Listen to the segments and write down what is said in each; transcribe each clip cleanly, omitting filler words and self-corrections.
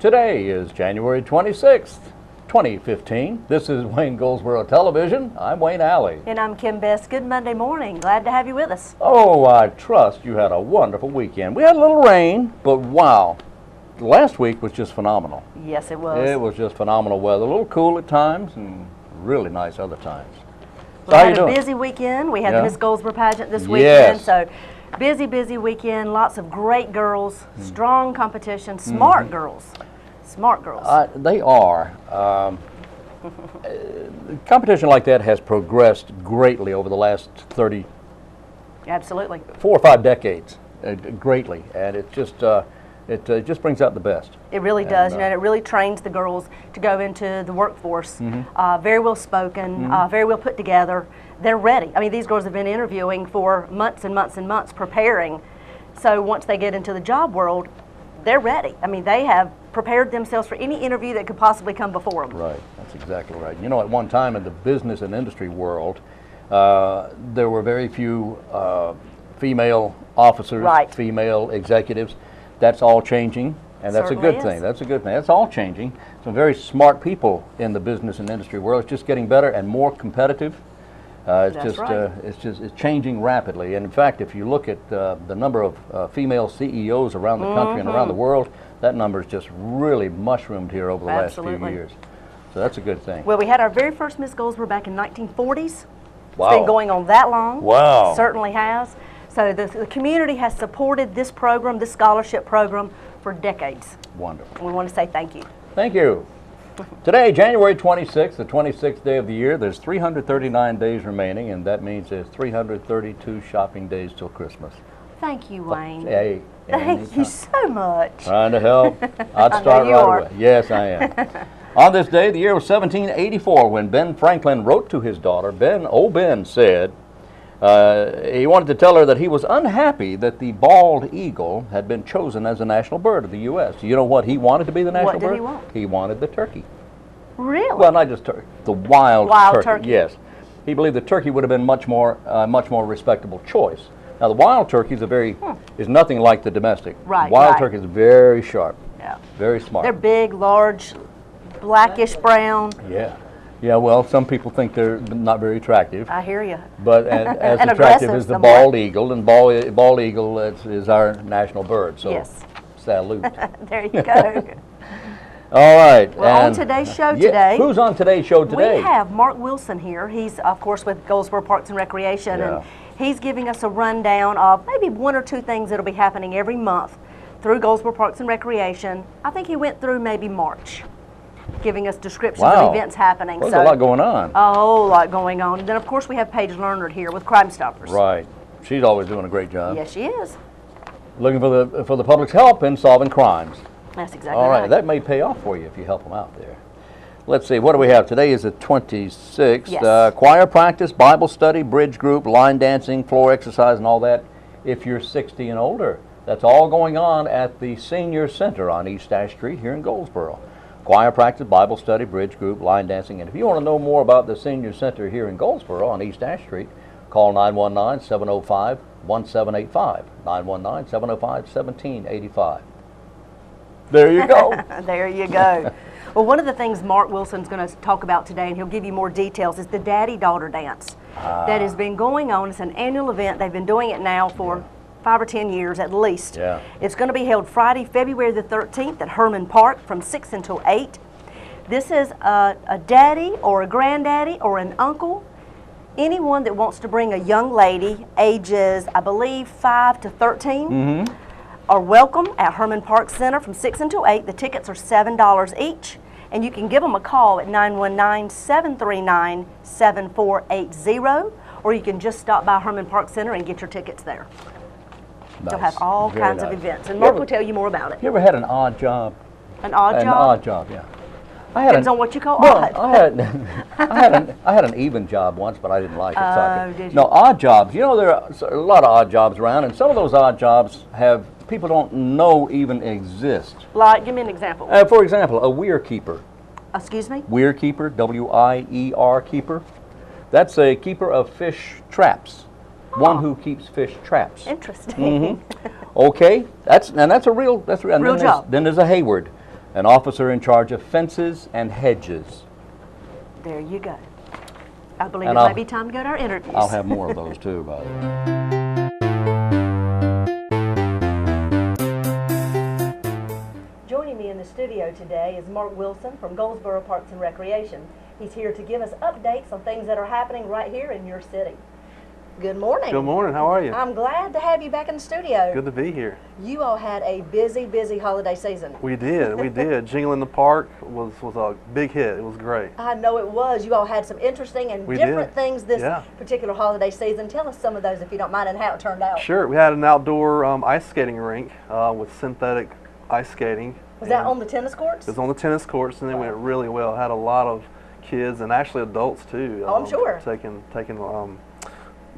Today is January 26th, 2015. This is Wayne Goldsboro Television. I'm Wayne Alley. And I'm Kim Best. Good Monday morning. Glad to have you with us. Oh, I trust you had a wonderful weekend. We had a little rain, but wow. Last week was just phenomenal. Yes, it was. It was just phenomenal weather. A little cool at times and really nice other times. So We how had you a doing? busy weekend. We had Yeah. the Miss Goldsboro pageant this weekend. Yes. So busy weekend. Lots of great girls, strong competition, smart girls. Smart girls. They are. Competition like that has progressed greatly over the last 4 Absolutely. or 5 decades, greatly, and it just brings out the best. It really does. You know, and it really trains the girls to go into the workforce. Very well spoken, very well put together. They're ready. I mean, these girls have been interviewing for months and months and months, preparing. So once they get into the job world, they're ready. I mean, they have prepared themselves for any interview that could possibly come before them. Right, that's exactly right. You know, at one time in the business and industry world, there were very few female officers, Right. female executives. That's all changing, and that's a Certainly good is. thing. That's a good thing. That's all changing. Some very smart people in the business and industry world. It's just getting better and more competitive. That's right. It's changing rapidly. And in fact, if you look at the number of female CEOs around the country and around the world, that number is just really mushroomed here over the last few Absolutely. years. So that's a good thing. Well, we had our very first Miss Goldsboro back in 1940s. Wow. It's been going on that long. Wow. Certainly has. So the community has supported this program, this scholarship program, for decades. Wonderful. And we want to say thank you. Thank you. Today, January 26th, the 26th day of the year, there's 339 days remaining, and that means there's 332 shopping days till Christmas. Thank you, Wayne. Hey, Thank you anytime. so much. Trying to help. I'd I know start you right are. away. Yes, I am. On this day, the year was 1784, when Ben Franklin wrote to his daughter. Ben said he wanted to tell her that he was unhappy that the bald eagle had been chosen as the national bird of the U.S. Do you know what he wanted to be the national What bird? did he want? He wanted the turkey. Really? Well, not just turkey, the wild turkey. Yes. He believed the turkey would have been much more respectable choice. Now, the wild turkey is nothing like the domestic. Right, Wild right. turkey is very sharp, Yeah. very smart. They're big, large, blackish brown. Yeah. Yeah, well, some people think they're not very attractive, I hear you. but as And attractive aggressive as the somewhat. bald eagle, and bald eagle is our national bird, so Yes. salute. There you go. All right. Well, on and- today's show Yeah, today, who's on today's show today? we have Mark Wilson here. He's, of course, with Goldsboro Parks and Recreation, Yeah. and he's giving us a rundown of maybe 1 or 2 things that'll be happening every month through Goldsboro Parks and Recreation. I think he went through maybe March, giving us descriptions Wow. of events happening. There's a lot going on. A whole lot going on. And then, of course, we have Paige Learnard here with Crimestoppers. Right. She's always doing a great job. Yes, she is. Looking for the public's help in solving crimes. That's exactly All right. right. That may pay off for you if you help them out there. Let's see. What do we have? Today is the 26th. Yes. Choir practice, Bible study, bridge group, line dancing, floor exercise, and all that if you're 60 and older. That's all going on at the Senior Center on East Ash Street here in Goldsboro. Choir practice, Bible study, bridge group, line dancing. And if you want to know more about the Senior Center here in Goldsboro on East Ash Street, call 919-705-1785. 919-705-1785. There you go. There you go. Well, one of the things Mark Wilson's going to talk about today, and he'll give you more details, is the daddy-daughter dance that has been going on. It's an annual event. They've been doing it now for 5 or 10 years at least. Yeah. It's going to be held Friday, February the 13th at Herman Park from 6 until 8. This is a daddy or a granddaddy or an uncle, anyone that wants to bring a young lady ages, I believe, 5 to 13. Are welcome at Herman Park Center from 6 until 8. The tickets are $7 each, and you can give them a call at 919-739-7480, or you can just stop by Herman Park Center and get your tickets there. They'll have all Very kinds nice. of events, and Mark will tell you more about it. You ever had an odd job? An odd An job? odd job, yeah. Depends on what you call well, odd. I had an even job once, but I didn't like it. So I did you? No, odd jobs. You know, there are a lot of odd jobs around, and some of those odd jobs have people don't know even exist. Like, give me an example. For example, a weir keeper. Excuse me? Weir keeper, W-I-E-R keeper. That's a keeper of fish traps. One who keeps fish traps. Interesting. Okay, that's a real Real job. Then there's a Hayward. an officer in charge of fences and hedges. There you go. I believe And it might be time to go to our interviews. I'll have more of those too, by the way. Joining me in the studio today is Mark Wilson from Goldsboro Parks and Recreation. He's here to give us updates on things that are happening right here in your city. Good morning. Good morning. How are you? I'm glad to have you back in the studio. Good to be here. You all had a busy, busy holiday season. We did. We did. Jingle in the Park was a big hit. It was great. I know it was. You all had some interesting and different things this particular holiday season. Tell us some of those if you don't mind and how it turned out. Sure. We had an outdoor ice skating rink with synthetic ice skating. Was that on the tennis courts? It was on the tennis courts, and it went really well. Had a lot of kids and actually adults too. Oh, I'm sure. Taking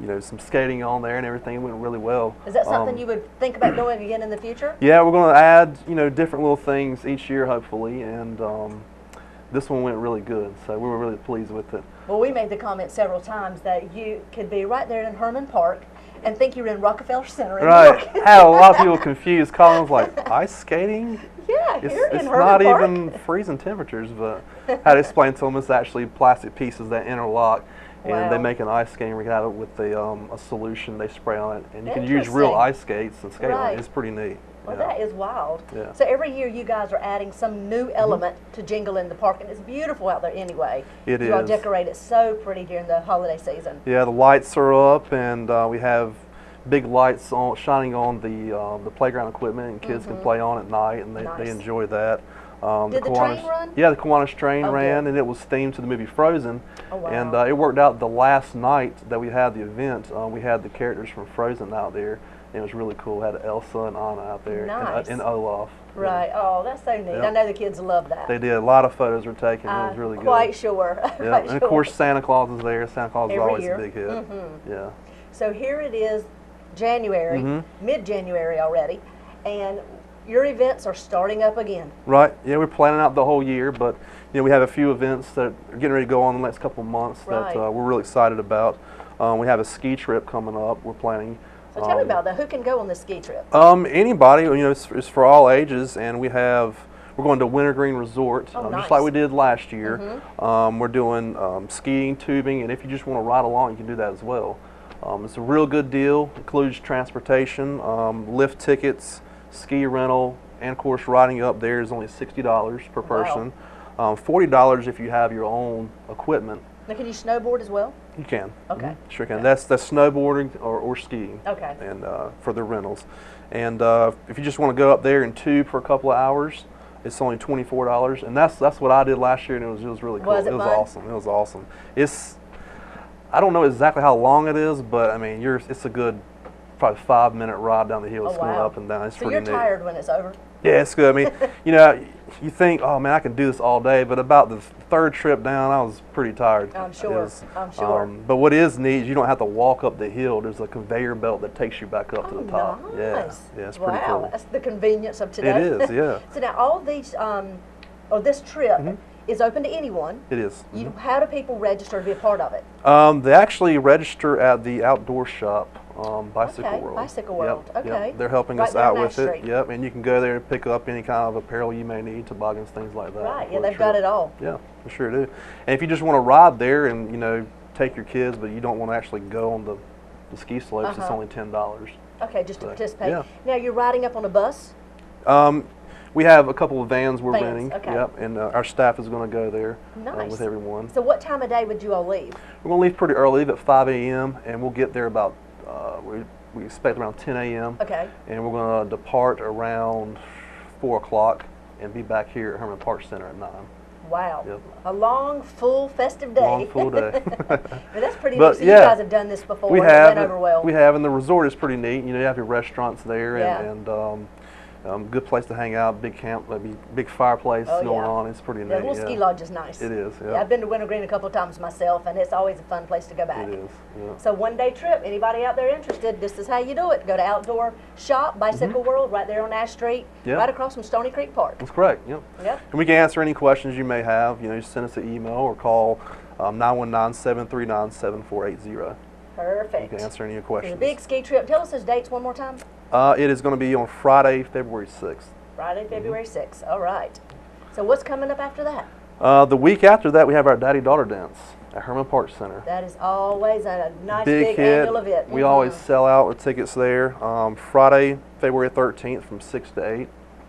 you know, some skating on there and everything. It went really well. Is that something you would think about doing again in the future? Yeah, we're going to add, you know, different little things each year, hopefully, and this one went really good, so we were really pleased with it. Well, we made the comment several times that you could be right there in Herman Park and think you're in Rockefeller Center in New York. Had a lot of people confused. Colin was like, ice skating? Yeah, it's in Herman not Park. even freezing temperatures, but I had to explain to them it's actually plastic pieces that interlock. And they make an ice skating rink out of it with a solution they spray on it, and you can use real ice skates and skate on it. It's pretty neat. Well, that is wild. Yeah. So every year you guys are adding some new element to Jingle in the Park, and it's beautiful out there anyway. It is. You all decorate it so pretty during the holiday season. Yeah, the lights are up, and we have big lights shining on the playground equipment, and kids can play on at night, and they enjoy that. Did the train run? Yeah, the Kiwanis train ran, and it was themed to the movie Frozen. Oh, wow. And it worked out the last night that we had the event. We had the characters from Frozen out there, and it was really cool. We had Elsa and Anna out there, and Olaf. Right. Yeah. Oh, that's so neat. Yep. I know the kids love that. They did. A lot of photos were taken. It was really good. Quite sure. Yeah. And of course, Santa Claus is there. Santa Claus is always year. a big hit. Yeah. So here it is, January, mid-January already, and your events are starting up again. Right. Yeah, we're planning out the whole year, but you know we have a few events that are getting ready to go on in the next couple of months that we're really excited about. We have a ski trip coming up. We're planning. So tell me about that. Who can go on the ski trip? Anybody. You know, it's for all ages, and we're going to Wintergreen Resort, just like we did last year. We're doing skiing, tubing, and if you just want to ride along, you can do that as well. It's a real good deal. Includes transportation, lift tickets, ski rental, and of course riding up there is only $60 per person. $40 if you have your own equipment. Now, can you snowboard as well? You can. Okay. Sure can. That's snowboarding or skiing. Okay. And for the rentals. And if you just want to go up there and tube for a couple of hours, it's only $24. And that's what I did last year, and it was really cool. Was it was fun? awesome. It was awesome. I don't know exactly how long it is, but I mean, it's a good probably 5-minute ride down the hill. It's going up and down. It's pretty neat. So you're tired when it's over? Yeah, it's good. I mean, you know, you think, oh man, I can do this all day, but about the third trip down, I was pretty tired. I'm sure. I'm sure. But what is neat is you don't have to walk up the hill. There's a conveyor belt that takes you back up to the top. Nice. Yeah, it's pretty cool. Wow, that's the convenience of today. It is, yeah. So now all these, or this trip is open to anyone. It is. How do people register to be a part of it? They actually register at the outdoor shop. Bicycle World. Bicycle World. Yep, okay. Yep. They're helping us out with it. Yep, and you can go there and pick up any kind of apparel you may need, toboggans, things like that. Right. Yeah, they've got it all. Yeah, they sure do. And if you just want to ride there and take your kids, but you don't want to actually go on the ski slopes, it's only $10. Okay, just to participate. Yeah. Now you're riding up on a bus. We have a couple of vans we're renting. Okay. Yep, and our staff is going to go there Nice. with everyone. So what time of day would you all leave? We're going to leave pretty early, leave at 5 a.m. and we'll get there about we expect around 10 a.m. Okay. And we're going to depart around 4 o'clock and be back here at Herman Park Center at 9. Wow. Yep. A long, full, festive day. Long, full day. But that's pretty neat. So you guys have done this before. We and have. It went over well. We have, and the resort is pretty neat. You have your restaurants there, and good place to hang out. Big camp, big fireplace going on. It's pretty neat. The little ski lodge is nice. It is. Yeah, I've been to Wintergreen a couple of times myself, and it's always a fun place to go back. It is. Yeah. So one-day trip. Anybody out there interested? This is how you do it. Go to Outdoor Shop, Bicycle World, right there on Ash Street, right across from Stony Creek Park. That's correct. Yep. And we can answer any questions you may have. Just send us an email or call 919-739-7480. Perfect. You can answer any questions. It's a big ski trip. Tell us those dates one more time. It is going to be on Friday, February 6th. Friday, February 6th. All right. So what's coming up after that? The week after that, we have our Daddy-Daughter Dance at Herman Park Center. That is always a nice Big big hit. annual event. We always sell out the tickets there. Friday, February 13th from 6 to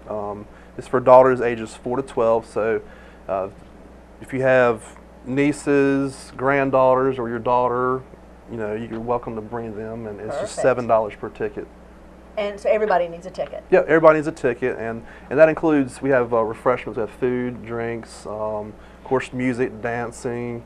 8. It's for daughters ages 4 to 12. So if you have nieces, granddaughters, or your daughter, you're welcome to bring them, and it's just $7 per ticket. And so everybody needs a ticket. Yeah, everybody needs a ticket, and that includes, we have refreshments, we have food, drinks, of course music, dancing,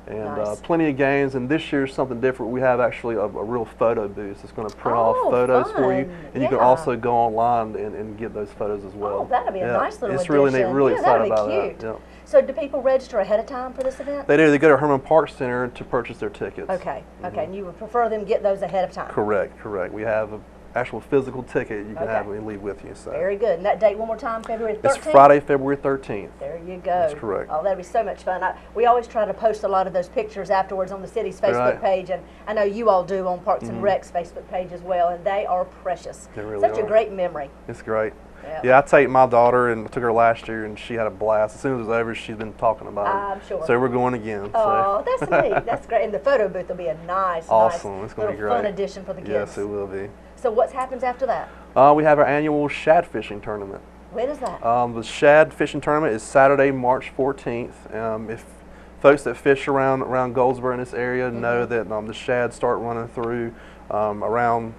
and Nice. plenty of games. And this year's something different. We have actually a real photo booth. It's going to print off photos for you, fun. and you can also go online and get those photos as well. Oh, that'll be a nice little It's really neat, addition. really Yeah, excited that'll about be cute. that. Yeah. So do people register ahead of time for this event? They do. They go to Herman Park Center to purchase their tickets. Okay, okay, and you would prefer them get those ahead of time? Correct. We have an actual physical ticket you can Okay. have and leave with you. So. Very good. And that date one more time, February 13th? It's Friday, February 13th. There you go. That's correct. Oh, that'd be so much fun. We always try to post a lot of those pictures afterwards on the city's Facebook Right. page, and I know you all do on Parks and Rec's Facebook page as well, and they are precious. They really Such a are. great memory. It's great. Yeah. Yeah, I take my daughter, and I took her last year, and she had a blast. As soon as it was over, she's been talking about it. I'm sure. So we're going again. Oh, that's neat. That's great. And the photo booth will be a nice, Awesome. nice It's gonna be little fun great. addition for the kids. Yes, it will be. So what happens after that? We have our annual shad fishing tournament. When is that? The shad fishing tournament is Saturday, March 14th. If folks that fish around Goldsboro in this area know that the shad start running through around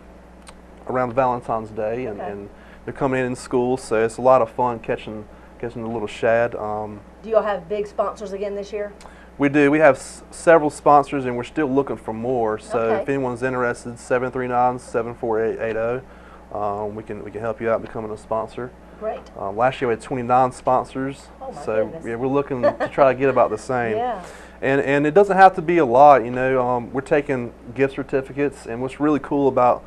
Valentine's Day, and they're coming in school, so it's a lot of fun catching the little shad. Do you all have big sponsors again this year? We do. We have several sponsors, and we're still looking for more. So Okay. if anyone's interested, 739-74880. We can help you out becoming a sponsor. Great. Last year we had 29 sponsors, Oh my so goodness. yeah, we're looking to try to get about the same. Yeah. And it doesn't have to be a lot, we're taking gift certificates, and what's really cool about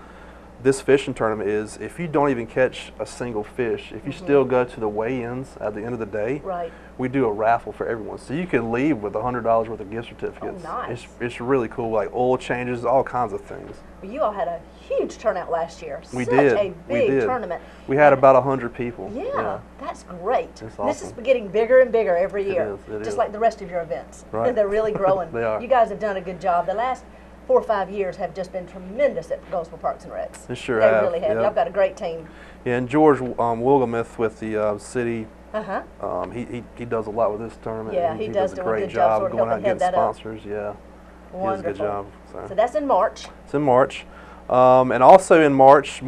this fishing tournament is if you don't even catch a single fish, if you still go to the weigh-ins at the end of the day, Right. we do a raffle for everyone. So you can leave with $100 worth of gift certificates. Oh, nice. It's really cool, like oil changes, all kinds of things. Well, you all had a huge turnout last year. We Such did. a We big did. tournament. We had about 100 people. Yeah, that's great. It's This is awesome. getting bigger and bigger every year, is, it just is. like the rest of your events. Right. They're really growing. They are. You guys have done a good job. The last 4 or 5 years have just been tremendous at Goldsboro Parks and Recs. They sure They have, really have. yeah. Y'all got a great team. Yeah, and George Wilgamuth with the city, Uh-huh. he does a lot with this tournament. Yeah, and he he does does do a a great good job job sort of going out and helping getting head that up. sponsors. Yeah, he does a Wonderful. good job. So that's in March. It's in March. And also in March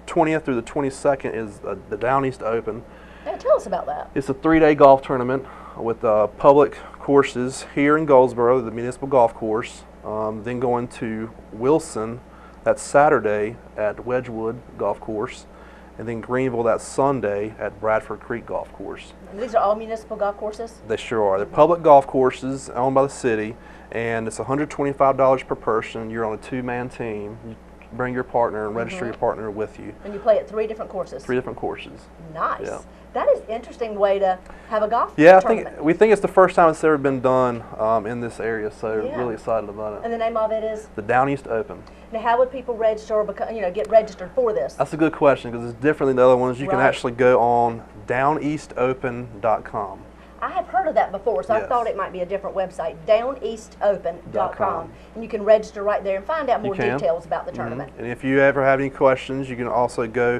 20th through the 22nd is the Down East Open. Yeah, tell us about that. It's a 3-day golf tournament with public courses here in Goldsboro, the municipal golf course, then going to Wilson that Saturday at Wedgewood Golf Course, and then Greenville that Sunday at Bradford Creek Golf Course. And these are all municipal golf courses? They sure are. They're public golf courses owned by the city, and it's $125 per person. You're on a 2-man team. You bring your partner and register your partner with you. And you play at 3 different courses? 3 different courses. Nice. Yeah. That is an interesting way to have a golf Yeah, tournament. we think it's the first time it's ever been done in this area, so Yeah. really excited about it. And the name of it is? The Down East Open. Now, how would people register or get registered for this? That's a good question because it's different than the other ones. You can Right. actually go on downeastopen.com. I have heard of that before, so I Yes. thought it might be a different website, downeastopen.com. .com. And you can register right there and find out more can. details about the tournament. And if you ever have any questions, you can also go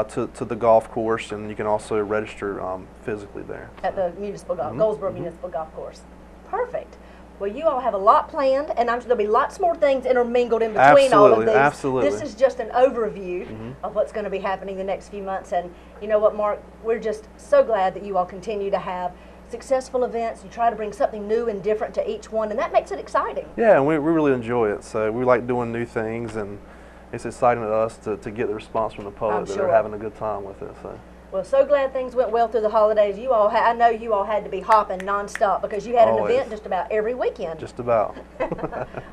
to the golf course, and you can also register physically there. At the municipal golf, Goldsboro Municipal Golf Course. Perfect. Well, you all have a lot planned, and I'm sure there'll be lots more things intermingled in between all of Absolutely, these. absolutely. This is just an overview of what's going to be happening the next few months. And you know what, Mark? We're just so glad that you all continue to have successful events. You try to bring something new and different to each one, and that makes it exciting. Yeah, and we really enjoy it. So we like doing new things, and it's exciting to us to get the response from the public I'm that sure. they're having a good time with it. So. Well, so glad things went well through the holidays. You all, I know you all had to be hopping nonstop because you had an Always. event just about every weekend. Just about.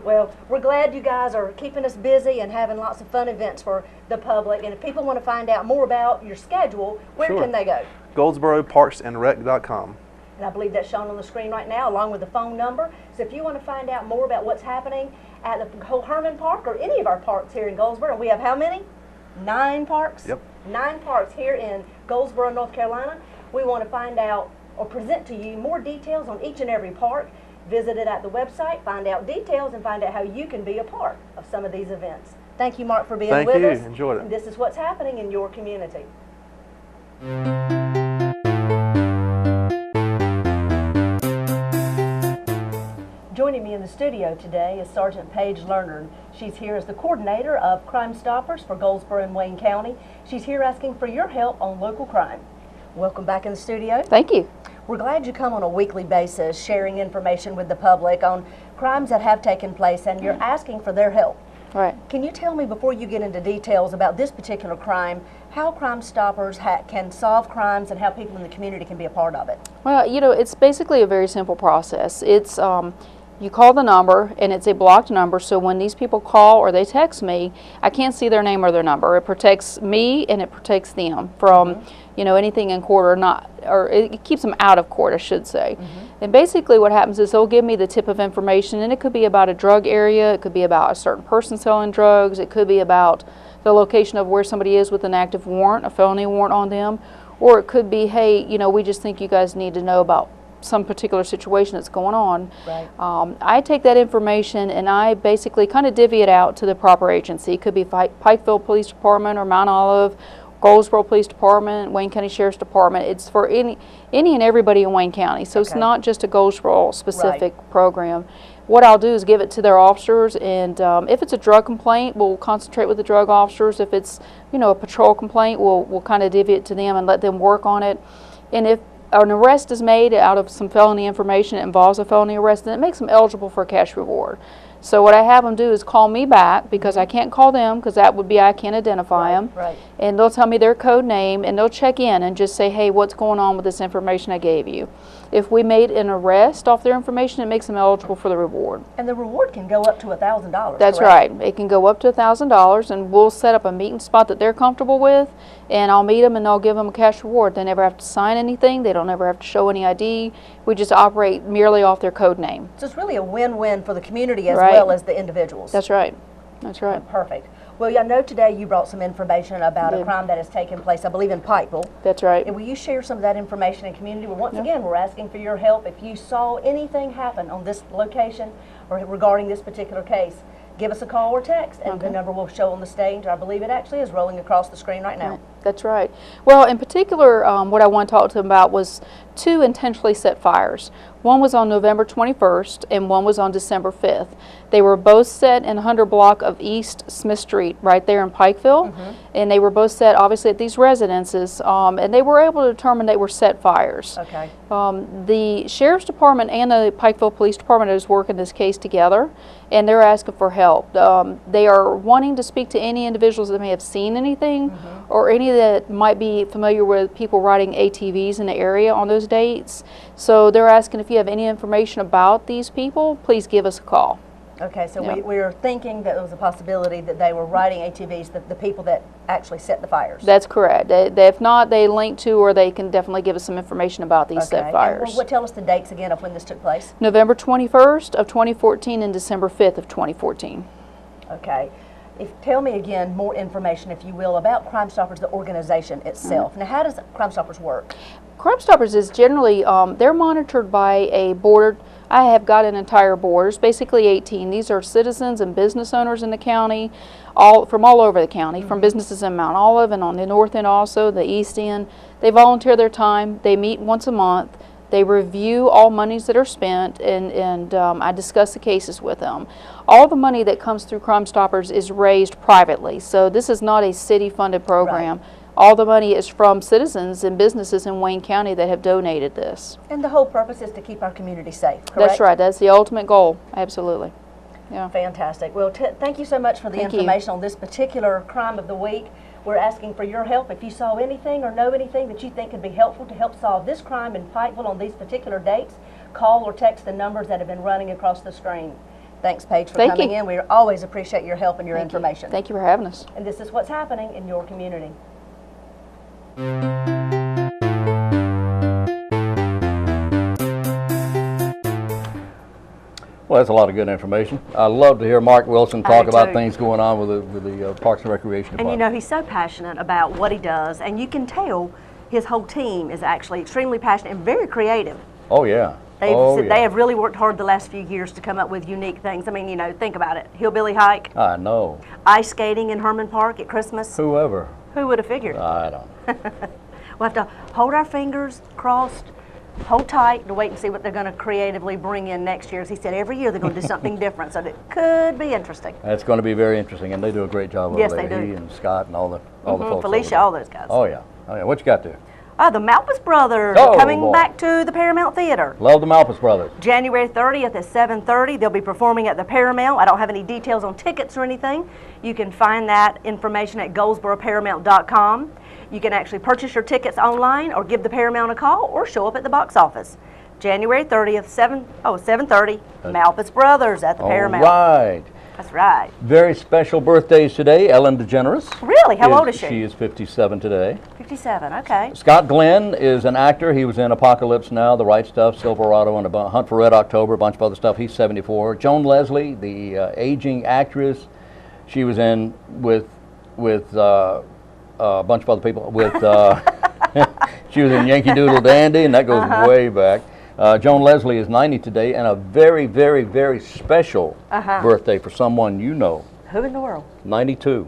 Well, we're glad you guys are keeping us busy and having lots of fun events for the public. And if people want to find out more about your schedule, where Sure. can they go? GoldsboroParksandRec.com. And I believe that's shown on the screen right now, along with the phone number. So if you want to find out more about what's happening at the whole Herman Park or any of our parks here in Goldsboro, we have how many? 9 parks? Yep. 9 parks here in Goldsboro, North Carolina. We want to find out or present to you more details on each and every park. Visit it at the website, find out details, and find out how you can be a part of some of these events. Thank you, Mark, for being with us. Thank you. Enjoyed it. And this is what's happening in your community. Joining me in the studio today is Sergeant Paige Learnard. She's here as the coordinator of Crimestoppers for Goldsboro and Wayne County. She's here asking for your help on local crime. Welcome back in the studio. Thank you. We're glad you come on a weekly basis sharing information with the public on crimes that have taken place, and you're asking for their help. Right. Can you tell me, before you get into details about this particular crime, how Crimestoppers can solve crimes and how people in the community can be a part of it? Well, you know, it's basically a very simple process. It's you call the number, and it's a blocked number, so when these people call or they text me, I can't see their name or their number. It protects me and it protects them from, you know, anything in court or it keeps them out of court, I should say. And basically what happens is they'll give me the tip of information, and it could be about a drug area, it could be about a certain person selling drugs, it could be about the location of where somebody is with an active warrant, a felony warrant on them, or it could be, hey, you know, we just think you guys need to know about some particular situation that's going on. Right. I take that information and I basically kind of divvy it out to the proper agency. It could be Pikeville Police Department or Mount Olive, Goldsboro Police Department, Wayne County Sheriff's Department. It's for any and everybody in Wayne County. So it's not just a Goldsboro specific program. What I'll do is give it to their officers, and if it's a drug complaint, we'll concentrate with the drug officers. If it's, you know, a patrol complaint, we'll kind of divvy it to them and let them work on it. And if an arrest is made out of some felony information that involves a felony arrest, then it makes them eligible for a cash reward. So what I have them do is call me back, because I can't call them because that would be I can't identify them. Right. And they'll tell me their code name, and they'll check in and just say, hey, what's going on with this information I gave you? If we made an arrest off their information, it makes them eligible for the reward. And the reward can go up to $1,000. That's correct? right. It can go up to $1,000, and we'll set up a meeting spot that they're comfortable with, and I'll meet them and I'll give them a cash reward. They never have to sign anything. They don't ever have to show any ID. We just operate merely off their code name. So it's really a win-win for the community as well as the individuals. That's right. That's right. Perfect. Well, I know today you brought some information about a crime that has taken place, I believe, in Pikeville. That's right. And will you share some of that information in community? Well, once again, we're asking for your help. If you saw anything happen on this location or regarding this particular case, give us a call or text, and the number will show on the stage. I believe it actually is rolling across the screen right now. That's right. Well, in particular, what I want to talk to them about was 2 intentionally set fires. One was on November 21st, and one was on December 5th. They were both set in the 100 block of East Smith Street, right there in Pikeville, and they were both set, obviously, at these residences, and they were able to determine they were set fires. Okay. The Sheriff's Department and the Pikeville Police Department is working this case together, and they're asking for help. They are wanting to speak to any individuals that may have seen anything, or any that might be familiar with people riding ATVs in the area on those dates. So they're asking if you have any information about these people, please give us a call. Okay, so we are thinking that there was a possibility that they were riding ATVs, the people that actually set the fires. That's correct. If not, they link to, or they can definitely give us some information about these set fires. And tell us the dates again of when this took place. November 21st of 2014 and December 5th of 2014. Okay. Tell me again more information, if you will, about Crimestoppers, the organization itself. Now, how does Crimestoppers work? Crimestoppers is generally, they're monitored by a board. I have got an entire board. There's basically 18. These are citizens and business owners in the county, from all over the county, from businesses in Mount Olive and on the north end also, the east end. They volunteer their time. They meet once a month. They review all monies that are spent, and I discuss the cases with them. All the money that comes through Crimestoppers is raised privately, so this is not a city-funded program. Right. All the money is from citizens and businesses in Wayne County that have donated this. And the whole purpose is to keep our community safe, correct? That's right. That's the ultimate goal. Absolutely. Yeah. Fantastic. Well, thank you so much for the information on this particular crime of the week. We're asking for your help. If you saw anything or know anything that you think could be helpful to help solve this crime in Pikeville on these particular dates, call or text the numbers that have been running across the screen. Thanks, Paige, for coming in. We always appreciate your help and your information. Thank you for having us. And this is what's happening in your community. Well, that's a lot of good information. I love to hear Mark Wilson talk about things going on with the Parks and Recreation Department. And you know, he's so passionate about what he does, and you can tell his whole team is actually extremely passionate and very creative. Oh, yeah. They have really worked hard the last few years to come up with unique things. I mean, you know, think about it. Hillbilly hike. I know. Ice skating in Herman Park at Christmas. Whoever. Who would have figured? I don't. We'll have to hold our fingers crossed, hold tight to wait and see what they're going to creatively bring in next year. As he said, every year they're going to do something different, so it could be interesting. It's going to be very interesting, and they do a great job over Yes, there. they do. He and Scott and all the folks. Felicia, over all those guys. there. Oh, yeah. Oh, yeah. What you got there? The Malpas Brothers Oh, coming boy. back to the Paramount Theater. Love the Malpas Brothers. January 30th at 7:30. They'll be performing at the Paramount. I don't have any details on tickets or anything. You can find that information at goldsboro-paramount.com. You can actually purchase your tickets online or give the Paramount a call or show up at the box office. January 30th, 7:30, Malpas Brothers at the Paramount. All right. That's right. Very special birthdays today. Ellen DeGeneres. Really? How old is she? She is 57 today. 57, okay. Scott Glenn is an actor. He was in Apocalypse Now, The Right Stuff, Silverado, and Hunt for Red October, a bunch of other stuff. He's 74. Joan Leslie, the aging actress, she was in with a bunch of other people. She was in Yankee Doodle Dandy, and that goes way back. Joan Leslie is 90 today, and a very, very, very special birthday for someone you know. Who in the world? 92.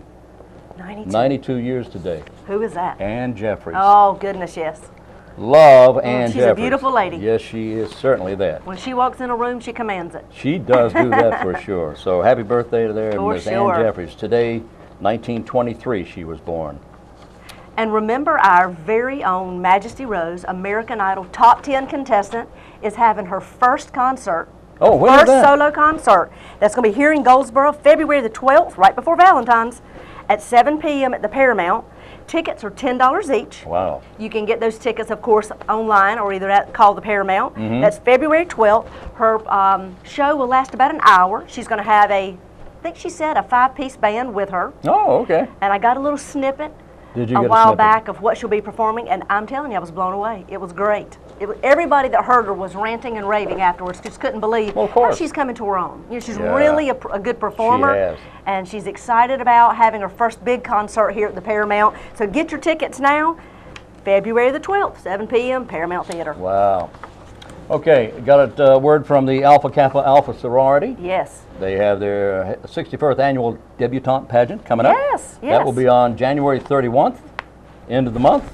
92. 92 years today. Who is that? Ann Jeffries. Oh, goodness, yes. Love Ann she's Jeffries. a beautiful lady. Yes, she is certainly that. When she walks in a room, she commands it. She does do that for sure. So happy birthday to there, For Miss sure. Ann Jeffries. Today, 1923, she was born. And remember, our very own Majesty Rose, American Idol top 10 contestant, is having her first concert. Oh, when is First that? solo concert. That's going to be here in Goldsboro, February the 12th, right before Valentine's, at 7 p.m. at the Paramount. Tickets are $10 each. Wow. You can get those tickets, of course, online or either call the Paramount. That's February 12th. Her show will last about an hour. She's going to have I think she said, a 5-piece band with her. Oh, okay. And I got a little snippet Did you a get a while snippet? back of what she'll be performing, and I'm telling you, I was blown away. It was great. Everybody that heard her was ranting and raving afterwards, just couldn't believe Well, of how course. she's coming to her own. You know, she's Yeah. really a good performer, has. and she's excited about having her first big concert here at the Paramount. So get your tickets now, February the 12th, 7 p.m., Paramount Theater. Wow. Okay, got a word from the Alpha Kappa Alpha sorority. Yes. They have their 61st annual debutante pageant coming up. Yes, That yes. will be on January 31st, end of the month,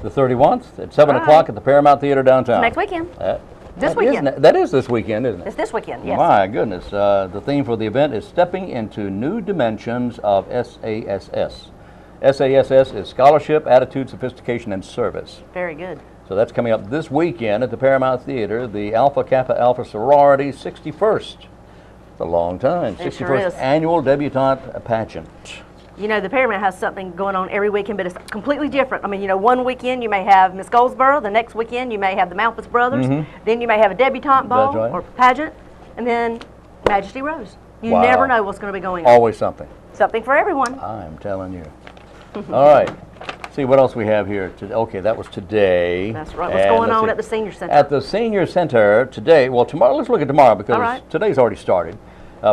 the 31st, at 7 Right. o'clock at the Paramount Theater downtown. Next weekend. This that is weekend. that is this weekend, isn't it? It's this weekend, yes. My goodness. The theme for the event is Stepping into New Dimensions of SASS. SASS is Scholarship, Attitude, Sophistication, and Service. Very good. So that's coming up this weekend at the Paramount Theater, the Alpha Kappa Alpha sorority 61st. It's a long time. It sure 61st is. annual debutante pageant. You know, the Paramount has something going on every weekend, but it's completely different. I mean, you know, one weekend you may have Miss Goldsboro, the next weekend you may have the Malpas Brothers, then you may have a debutante ball That's right. or pageant, and then Majesty Rose. You Wow. never know what's going to be going on. Always something. Something for everyone. I'm telling you. All right. See what else we have here. Okay, that was today. That's right. What's And going let's on see. at the Senior Center? At the Senior Center today, well, tomorrow, let's look at tomorrow because All right. today's already started.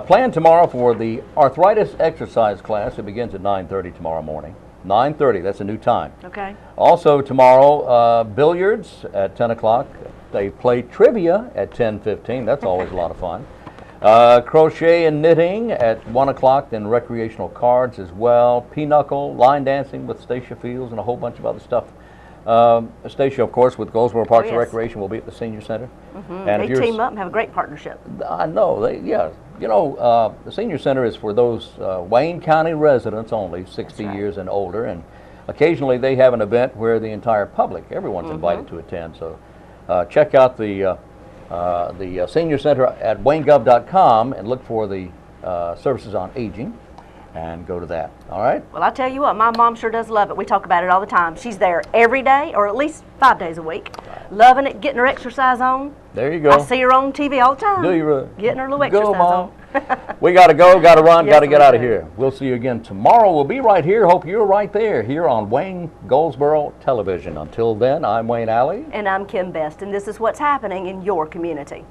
Plan tomorrow for the arthritis exercise class. It begins at 9:30 tomorrow morning. 9:30, that's a new time. Okay. Also tomorrow, billiards at 10 o'clock. They play trivia at 10:15. That's always a lot of fun. Crochet and knitting at 1 o'clock, then recreational cards as well. Pinochle, line dancing with Stacia Fields, and a whole bunch of other stuff. Stacia, of course, with Goldsboro Parks and yes. Recreation, will be at the Senior Center. And They if you're team up and have a great partnership. I know, yeah. You know, the Senior Center is for those Wayne County residents only, 60 right. years and older, and occasionally they have an event where the entire public, everyone's invited to attend. So check out the Senior Center at waynegov.com and look for the services on aging and go to that. All right? Well, I tell you what, my mom sure does love it. We talk about it all the time. She's there every day, or at least 5 days a week, loving it, getting her exercise on. There you go. I see her on TV all the time. Do you really? Getting her little Go, exercise Mom. on. We got to go, got to run, Yes, got to get we out of do. here. We'll see you again tomorrow. We'll be right here. Hope you're right there, here on Wayne Goldsboro Television. Until then, I'm Wayne Alley. And I'm Kim Best, and this is what's happening in your community.